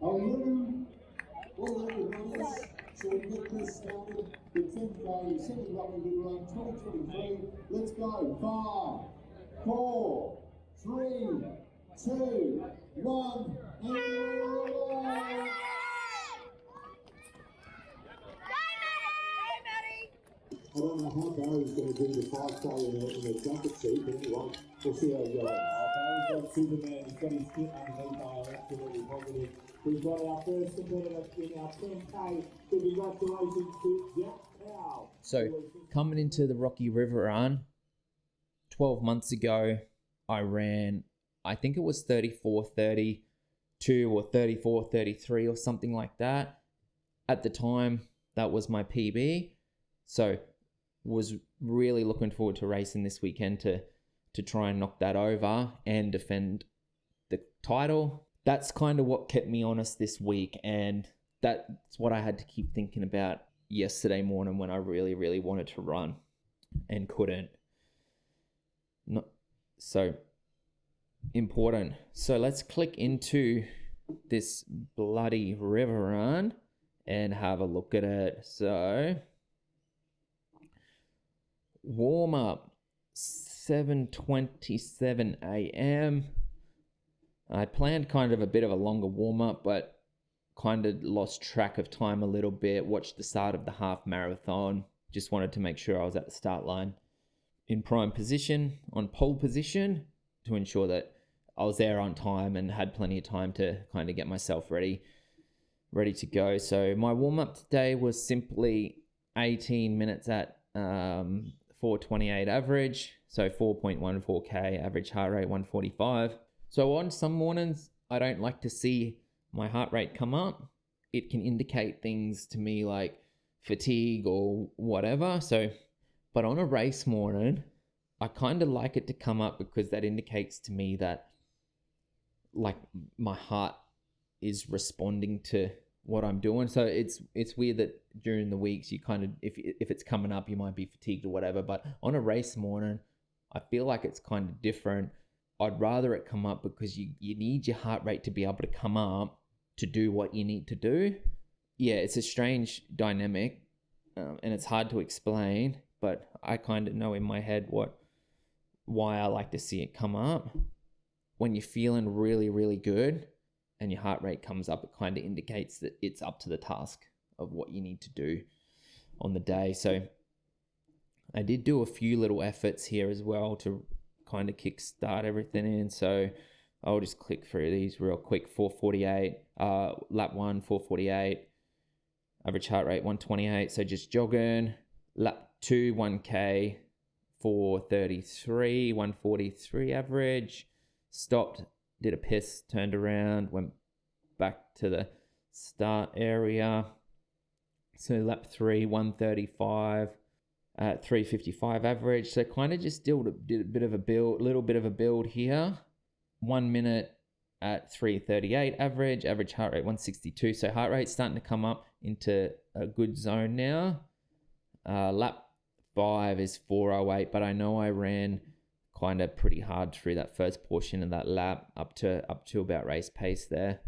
Are you all organised? So we get this started. The 10K Sydney Rugby Big Run 2023. Let's go. 5, 4, 3, 2, 1, and roll! 'I don't know how Barry's going to do the 5K in a jumper suit, but anyway, we'll see how it goes. Barry's got Superman, he's got his kit underneath, I am absolutely positive. We've got our first competitor in our 10K. Congratulations to Jack Powell. So, coming into the Rocky River Run, 12 months ago, I ran, I think it was 34:32 or 34:33 or something like that. At the time, that was my PB. So, was really looking forward to racing this weekend to try and knock that over and defend the title. That's kind of what kept me honest this week, and that's what I had to keep thinking about yesterday morning when I really, really wanted to run and couldn't. Not so important. So let's click into this bloody river run and have a look at it. So warm up 7:27 a.m. I planned kind of a bit of a longer warm up, but kind of lost track of time a little bit. Watched the start of the half marathon. Just wanted to make sure I was at the start line in prime position, on pole position, to ensure that I was there on time and had plenty of time to kind of get myself ready to go. So my warm up today was simply 18 minutes at 4:28 average, so 4.14k average heart rate, 145. So on some mornings, I don't like to see my heart rate come up. It can indicate things to me like fatigue or whatever. So, but on a race morning, I kind of like it to come up because that indicates to me that like my heart is responding to what I'm doing. So it's weird that during the weeks you kind of, if it's coming up, you might be fatigued or whatever, but on a race morning, I feel like it's kind of different. I'd rather it come up because you need your heart rate to be able to come up to do what you need to do. Yeah, it's a strange dynamic, and it's hard to explain, but I kind of know in my head why I like to see it come up. When you're feeling really, really good and your heart rate comes up, it kind of indicates that it's up to the task of what you need to do on the day. So I did do a few little efforts here as well to kind of kickstart everything in. So I'll just click through these real quick. 448, lap 1, 448, average heart rate 128. So just jogging. Lap 2, 1K, 433, 143 average. Stopped, did a piss, turned around, went back to the start area. So lap 3, 135, 355 average. So kind of just did a bit of a build, little bit of a build here. 1 minute at 338 average heart rate 162. So heart rate's starting to come up into a good zone now. Lap 5 is 408, but I know I ran kind of pretty hard through that first portion of that lap up to about race pace there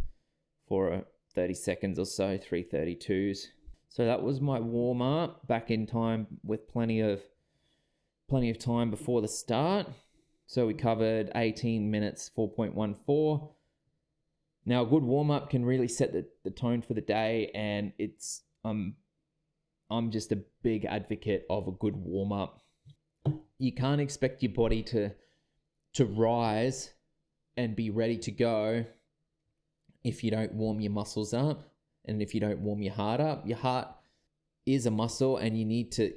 for 30 seconds or so, 332s. So that was my warm up, back in time with plenty of time before the start. So we covered 18 minutes, 4.14. Now a good warm up can really set the tone for the day, and it's I'm just a big advocate of a good warm up. You can't expect your body to rise and be ready to go if you don't warm your muscles up and if you don't warm your heart up. Your heart is a muscle, and you need to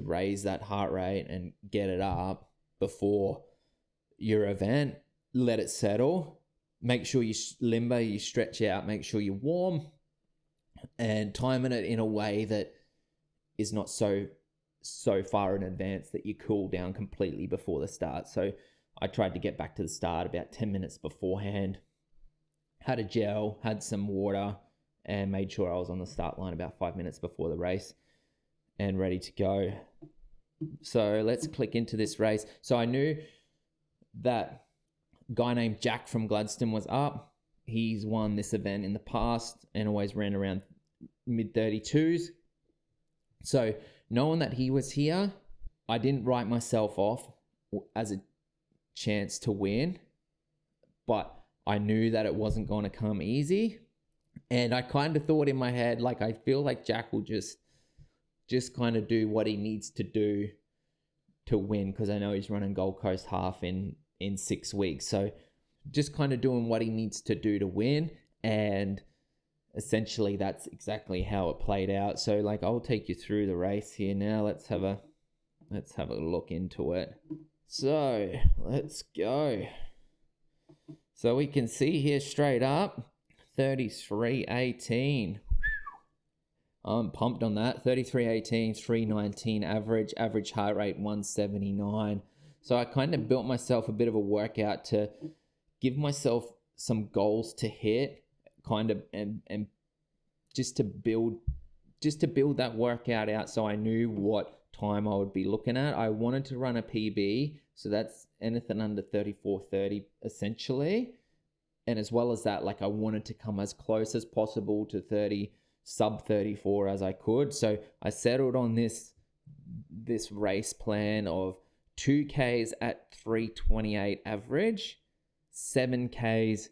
raise that heart rate and get it up before your event. Let it settle. Make sure you limber, you stretch out, make sure you're warm, and timing it in a way that is not so far in advance that you cool down completely before the start. So I tried to get back to the start about 10 minutes beforehand, had a gel, had some water, and made sure I was on the start line about 5 minutes before the race and ready to go. So let's click into this race. So I knew that guy named Jack from Gladstone was up. He's won this event in the past and always ran around mid 32s. So knowing that he was here, I didn't write myself off as a chance to win, but I knew that it wasn't going to come easy. And I kind of thought in my head, like, I feel like Jack will just kind of do what he needs to do to win, because I know he's running Gold Coast half in 6 weeks. So just kind of doing what he needs to do to win. And essentially that's exactly how it played out. So like, I'll take you through the race here now. Let's have a look into it. So let's go. So we can see here straight up 33.18. I'm pumped on that. 33.18, 319 average heart rate 179. So I kind of built myself a bit of a workout to give myself some goals to hit, kind of, and just to build that workout out, so I knew what time I would be looking at. I wanted to run a PB, so that's anything under 34:30 essentially. And as well as that, like, I wanted to come as close as possible to sub 34 as I could. So I settled on this race plan of 2Ks at 328 average, 7Ks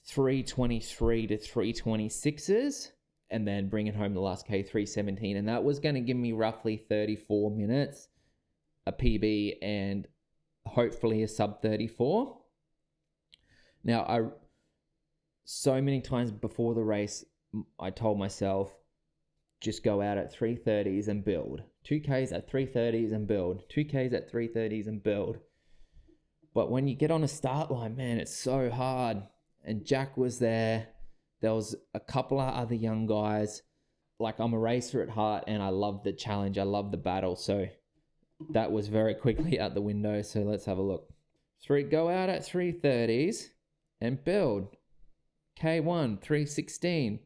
323 to 326s, and then bringing home the last K 317. And that was going to give me roughly 34 minutes, a PB, and hopefully a sub 34. Now, so many times before the race, I told myself, just go out at 3:30s and build. 2Ks at 3:30s and build. 2Ks at 3:30s and build. But when you get on a start line, man, it's so hard. And Jack was there. There was a couple of other young guys. Like, I'm a racer at heart, and I love the challenge. I love the battle. So that was very quickly out the window. So let's have a look. Go out at 3:30s and build. K1, 3:16.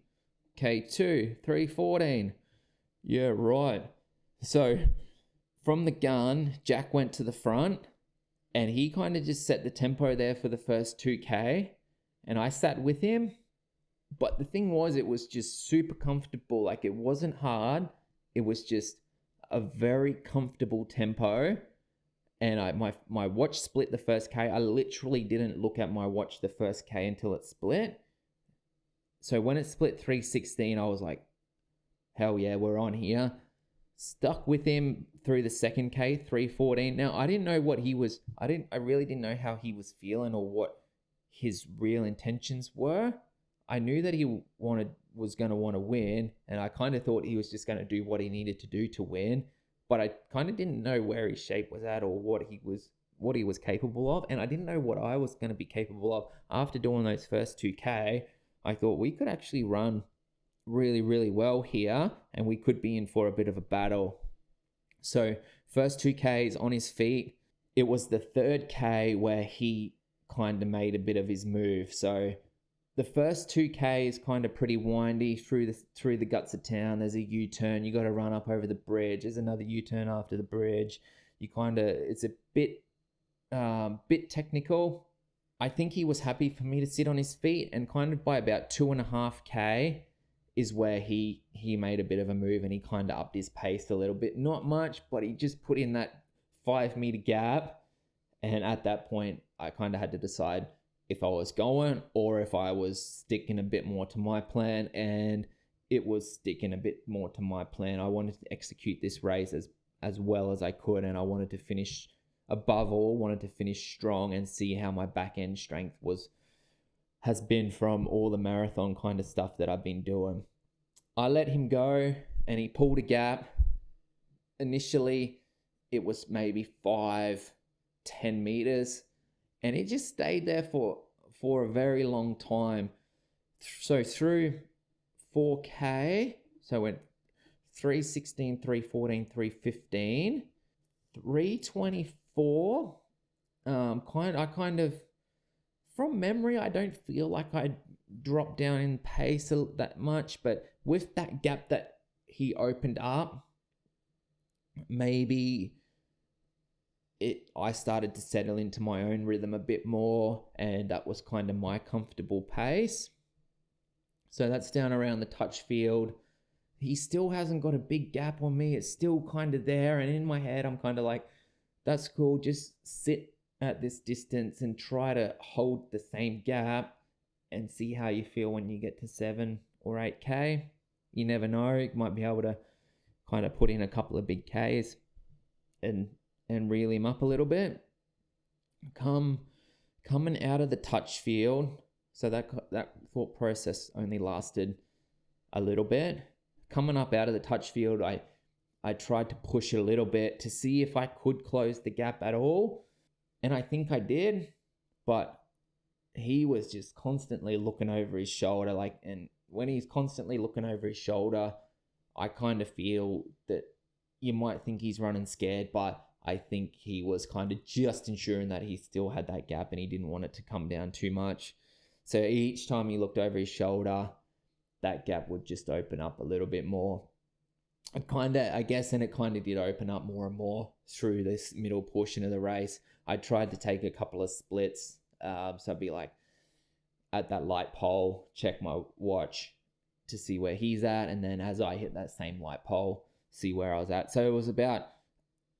K2, 3:14. Yeah, right. So from the gun, Jack went to the front, and he kind of just set the tempo there for the first 2K. And I sat with him. But the thing was, it was just super comfortable. Like, it wasn't hard. It was just a very comfortable tempo. And my watch split the first K. I literally didn't look at my watch the first K until it split. So when it split 3:16, I was like, hell yeah, we're on here. Stuck with him through the second K, 3:14. Now, I didn't know what he was. I really didn't know how he was feeling or what his real intentions were. I knew that he was going to want to win, and I kind of thought he was just going to do what he needed to do to win. But I kind of didn't know where his shape was at or what he was capable of, and I didn't know what I was going to be capable of. After doing those first 2K, I thought we could actually run really, really well here, and we could be in for a bit of a battle. So first 2Ks on his feet. It was the third K where he kind of made a bit of his move. So the first 2K is kind of pretty windy through the guts of town. There's a U-turn. You got to run up over the bridge. There's another U-turn after the bridge. It's a bit technical. I think he was happy for me to sit on his feet, and kind of by about 2.5K is where he made a bit of a move, and he kind of upped his pace a little bit. Not much, but he just put in that 5-meter gap. And at that point, I kind of had to decide if I was going or if I was sticking a bit more to my plan, and it was sticking a bit more to my plan. I wanted to execute this race as well as I could, and I wanted to finish, above all, wanted to finish strong and see how my back end strength has been from all the marathon kind of stuff that I've been doing. I let him go, and he pulled a gap. Initially, it was maybe 5-10 meters. And it just stayed there for a very long time. So through 4K, so I went 3:16, 3:14, 3:15, 3:24. I kind of, from memory, I don't feel like I dropped down in pace that much, but with that gap that he opened up, maybe I started to settle into my own rhythm a bit more, and that was kind of my comfortable pace. So that's down around the touch field. He still hasn't got a big gap on me. It's still kind of there, and in my head I'm kind of like, that's cool, just sit at this distance and try to hold the same gap and see how you feel when you get to 7 or 8k. You never know, you might be able to kind of put in a couple of big Ks and reel him up a little bit. Coming out of the touch field, so that thought process only lasted a little bit. Coming up out of the touch field, I tried to push a little bit to see if I could close the gap at all, and I think I did, but he was just constantly looking over his shoulder, and when he's constantly looking over his shoulder, I kind of feel that you might think he's running scared, but I think he was kind of just ensuring that he still had that gap and he didn't want it to come down too much. So each time he looked over his shoulder, that gap would just open up a little bit more. And it kind of did open up more and more through this middle portion of the race. I tried to take a couple of splits. So I'd be like at that light pole, check my watch to see where he's at. And then as I hit that same light pole, see where I was at. So it was about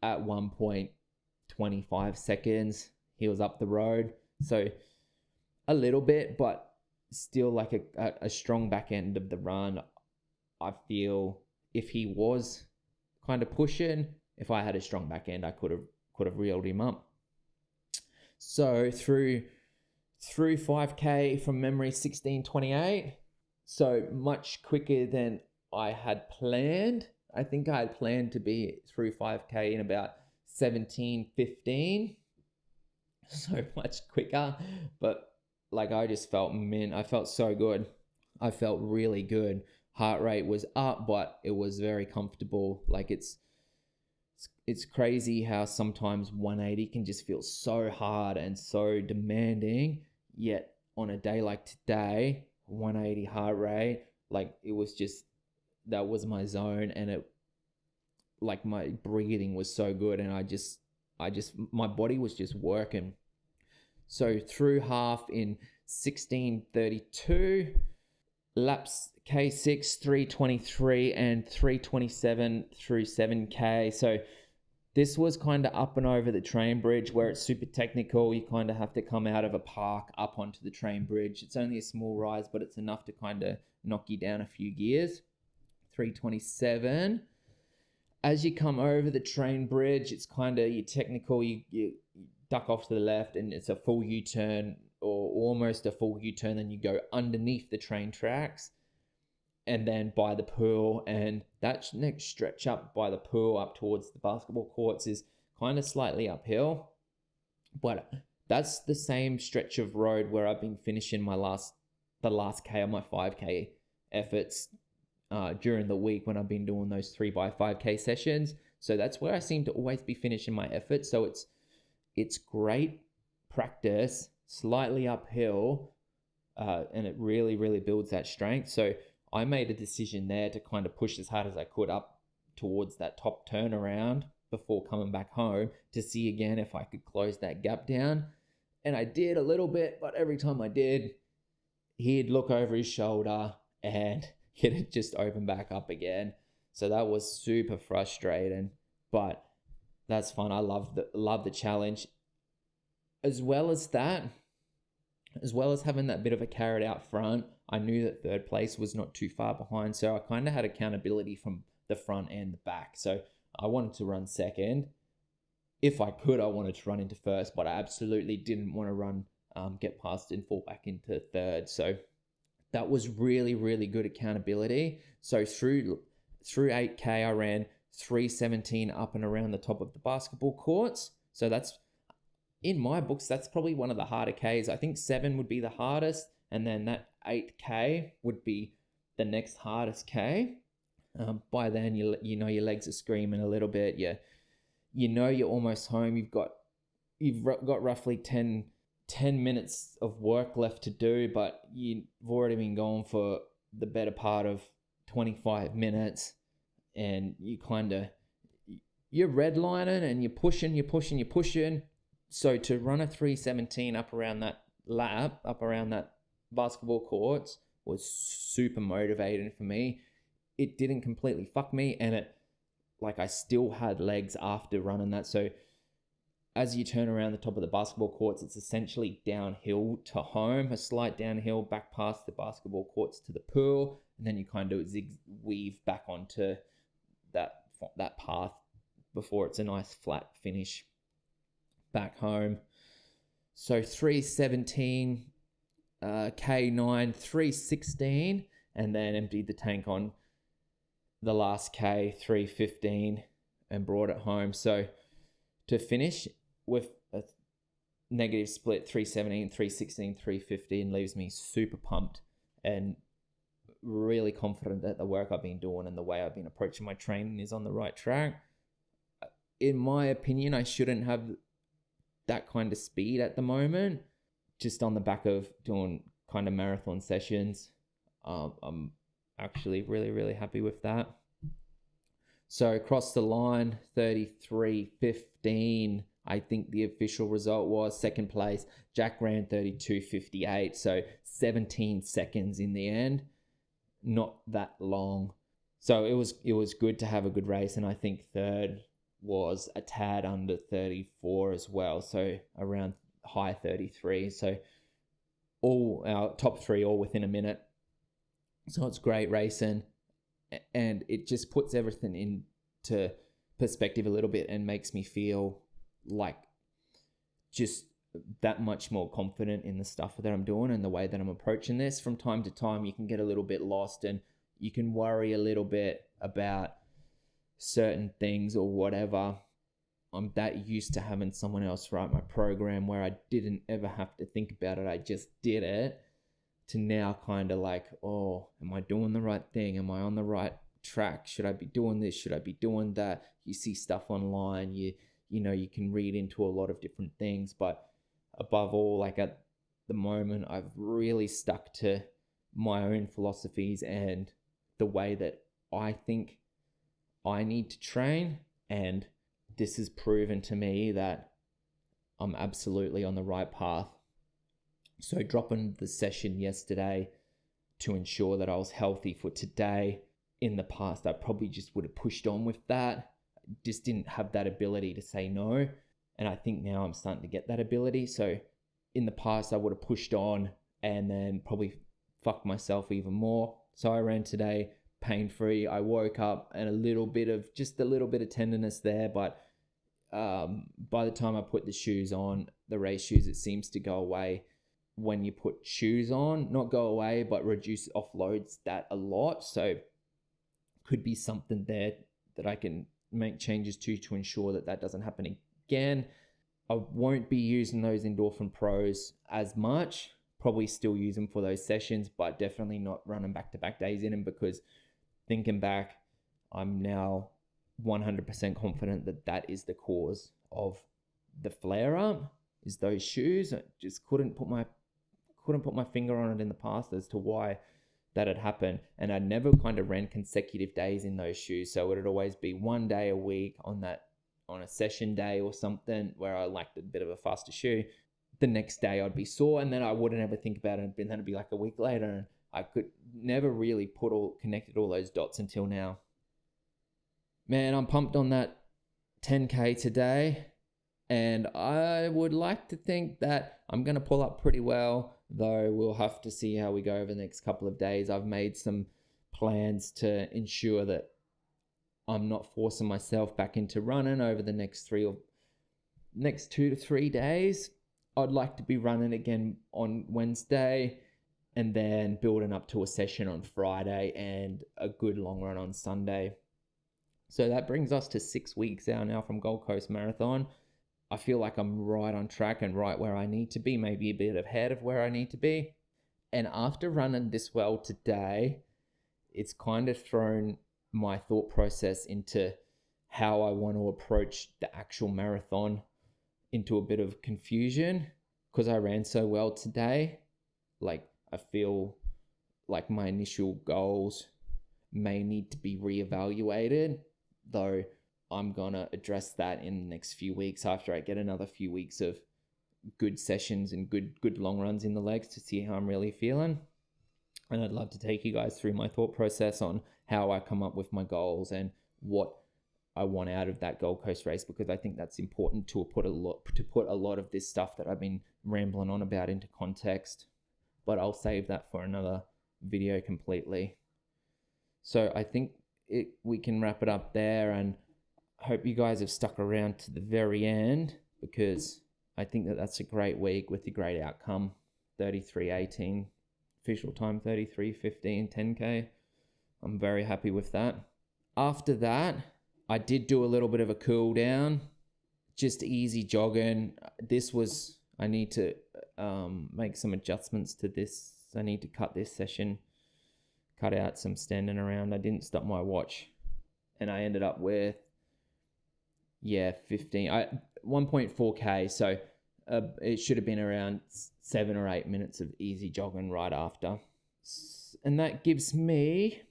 at 1.25 seconds, he was up the road. So a little bit, but still like a strong back end of the run. I feel if he was kind of pushing, if I had a strong back end, I could have reeled him up. So through 5k from memory, 16:28. So much quicker than I had planned. I think I had planned to be through 5k in about 17:15. So much quicker, but I just felt I felt so good. I felt really good. Heart rate was up, but it was very comfortable. It's crazy how sometimes 180 can just feel so hard and so demanding, yet on a day like today, 180 heart rate, it was just, that was my zone, and it, my breathing was so good, and I just my body was just working. So through half in 16:32, laps K6 3:23 and 3:27 through 7k. So this was kind of up and over the train bridge where it's super technical. You kind of have to come out of a park up onto the train bridge. It's only a small rise, but it's enough to kind of knock you down a few gears. 3:27. As you come over the train bridge, it's kind of, you're technical, you duck off to the left, and it's a full U-turn, or almost a full U-turn, then you go underneath the train tracks and then by the pool, and that next stretch up by the pool up towards the basketball courts is kind of slightly uphill, but that's the same stretch of road where I've been finishing the last K of my 5k efforts during the week when I've been doing those 3x5k sessions. So that's where I seem to always be finishing my efforts. So it's great practice, slightly uphill, and it really, really builds that strength. So I made a decision there to kind of push as hard as I could up towards that top turnaround before coming back home to see again if I could close that gap down. And I did a little bit, but every time I did, he'd look over his shoulder and it'd just open back up again. So that was super frustrating, but that's fun. I love the challenge. As well as having that bit of a carrot out front, I knew that third place was not too far behind. So I kind of had accountability from the front and the back. So I wanted to run second. If I could, I wanted to run into first, but I absolutely didn't want to get past and fall back into third. So that was really, really good accountability. So through 8k, I ran 3:17 up and around the top of the basketball courts. So that's, in my books, that's probably one of the harder Ks. I think 7 would be the hardest, and then that 8k would be the next hardest K. By then, you know your legs are screaming a little bit. You know you're almost home. You've got roughly 10 minutes of work left to do, but you've already been going for the better part of 25 minutes, and you're redlining and you're pushing. So to run a 3:17 up around that lap, up around that basketball courts was super motivating for me. It didn't completely fuck me, and I still had legs after running that. So as you turn around the top of the basketball courts, it's essentially downhill to home, a slight downhill back past the basketball courts to the pool, and then you kind of weave back onto that path before it's a nice flat finish back home. So 3:17, K9, 3:16, and then emptied the tank on the last K, 3:15, and brought it home. So to finish with a negative split 3:17, 3:16, 3:15 leaves me super pumped and really confident that the work I've been doing and the way I've been approaching my training is on the right track. In my opinion, I shouldn't have that kind of speed at the moment, just on the back of doing kind of marathon sessions. I'm actually really, really happy with that. So across the line, 33:15, I think the official result was. Second place, Jack ran 32:58, so 17 seconds in the end. Not that long. So it was good to have a good race, and I think third was a tad under 34 as well, so around high 33. So all our top three all within a minute. So it's great racing, and it just puts everything into perspective a little bit and makes me feel like just that much more confident in the stuff that I'm doing and the way that I'm approaching this. From time to time, you can get a little bit lost and you can worry a little bit about certain things or whatever. I'm that used to having someone else write my program where I didn't ever have to think about it. I just did it, to now kind of like, oh, am I doing the right thing? Am I on the right track? Should I be doing this? Should I be doing that? You see stuff online, you can read into a lot of different things, but above all, like at the moment, I've really stuck to my own philosophies and the way that I think I need to train, and this has proven to me that I'm absolutely on the right path. So dropping the session yesterday to ensure that I was healthy for today. In the past, I probably just would have pushed on with that. Just didn't have that ability to say no. And I think now I'm starting to get that ability. So in the past, I would have pushed on and then probably fucked myself even more. So I ran today pain-free. I woke up and a little bit of tenderness there, but by the time I put the shoes on, the race shoes, it seems to go away when you put shoes on. Not go away, but offloads that a lot. So could be something there that I can make changes to ensure that doesn't happen again. I won't be using those Endorphin Pros as much. Probably still use them for those sessions, but definitely not running back-to-back days in them, because thinking back, I'm now 100% confident that is the cause of the flare-up, is those shoes. I just couldn't put my finger on it in the past as to why that had happened. And I never kind of ran consecutive days in those shoes. So it would always be one day a week on a session day or something where I liked a bit of a faster shoe. The next day I'd be sore, and then I wouldn't ever think about it. And then it'd be like a week later, and I could never really connected all those dots until now. Man, I'm pumped on that 10K today, and I would like to think that I'm going to pull up pretty well, though we'll have to see how we go over the next couple of days. I've made some plans to ensure that I'm not forcing myself back into running over the next 2 to 3 days. I'd like to be running again on Wednesday, and then building up to a session on Friday and a good long run on Sunday. So that brings us to 6 weeks out now from Gold Coast Marathon. I feel like I'm right on track and right where I need to be, maybe a bit ahead of where I need to be. And after running this well today, it's kind of thrown my thought process into how I want to approach the actual marathon into a bit of confusion, because I ran so well today. Like, I feel like my initial goals may need to be reevaluated, though I'm going to address that in the next few weeks after I get another few weeks of good sessions and good long runs in the legs to see how I'm really feeling. And I'd love to take you guys through my thought process on how I come up with my goals and what I want out of that Gold Coast race, because I think that's important to put a lot of this stuff that I've been rambling on about into context. But I'll save that for another video completely. So I think we can wrap it up there, and hope you guys have stuck around to the very end, because I think that's a great week with a great outcome. 33:18 official time, 33:15 10K. I'm very happy with that. After that, I did do a little bit of a cool down, just easy jogging. I need to make some adjustments to this. I need to cut this session, cut out some standing around. I didn't stop my watch, and I ended up with 1.4K. So it should have been around 7 or 8 minutes of easy jogging right after, and that gives me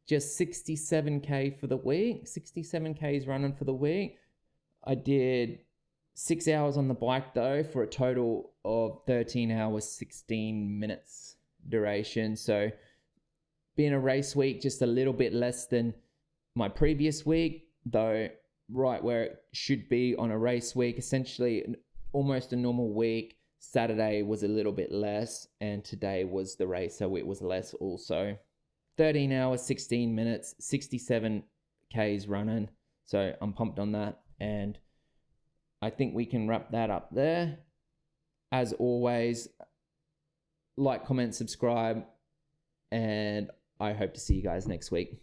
just 67K for the week. 67Ks running for the week. I did 6 hours on the bike though, for a total of 13 hours 16 minutes duration. So being a race week, just a little bit less than my previous week, though right where it should be on a race week. Essentially almost a normal week. Saturday was a little bit less, and today was the race, so it was less also. 13 hours 16 minutes, 67 Ks running. So I'm pumped on that, and I think we can wrap that up there. As always, like, comment, subscribe, and I hope to see you guys next week.